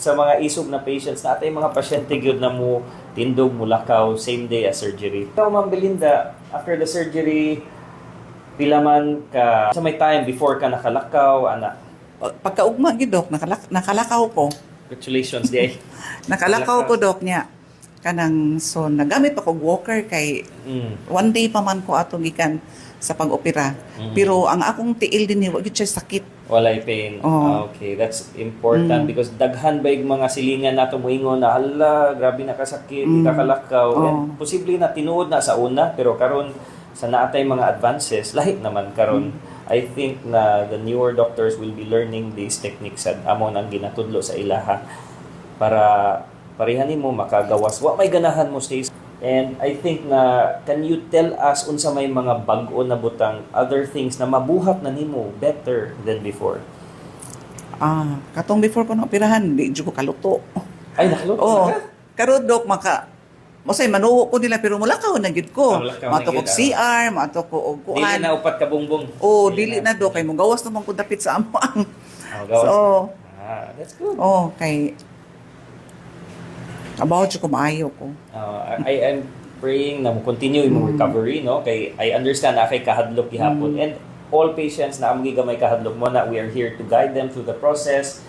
sa mga isog na patients natay mga pasyente gyud na mo tindog mulakaw same day as surgery. Ikaw Ma'am Belinda, after the surgery pila man ka sa may time before ka nakalakaw ana? Pagkaugma gid Dok, nakalakaw ko. Congratulations day. Nakalakaw ko Dok niya. Kanang so nagamit ako walker kay one day pa man ko ato gikan sa pag-opera. Pero ang akong tiil din wa gyud siya sakit. Walay pain. Oo. Okay, that's important because daghan ba yung mga silingan nato moingon na hala, grabe na kasakit, ikakalakaw. And posible na tinuod na sa una pero karon sa naatay mga advances lahi naman karon. I think na the newer doctors will be learning these techniques at amo nang ginatudlo sa ilaha para parehanin mo makagawas. Wa may ganahan mo Stacy. And I think na, can you tell us unsa may mga bag-o na butang other things na mabuhat na nimo better than before? Katong before ko na operahan, di jud ko kaluto. Ay, nakaluto Oo. na ka? Karon Dok Masay manuho ko nila pero mulakaw na gid ko. Mulakaw na Mato ko gyud, CR, mato ko og Dili kuan. na upat ka bongbong. Dili na Dok kay mo gawas naman ko dapit sa amo ang. Gawas. So, That's good. kay about ko maayo ko. I am praying na mo continue yung recovery, no? Kay I understand na kay kahadlok gihapon and all patients na among gamay kahadlok mo na we are here to guide them through the process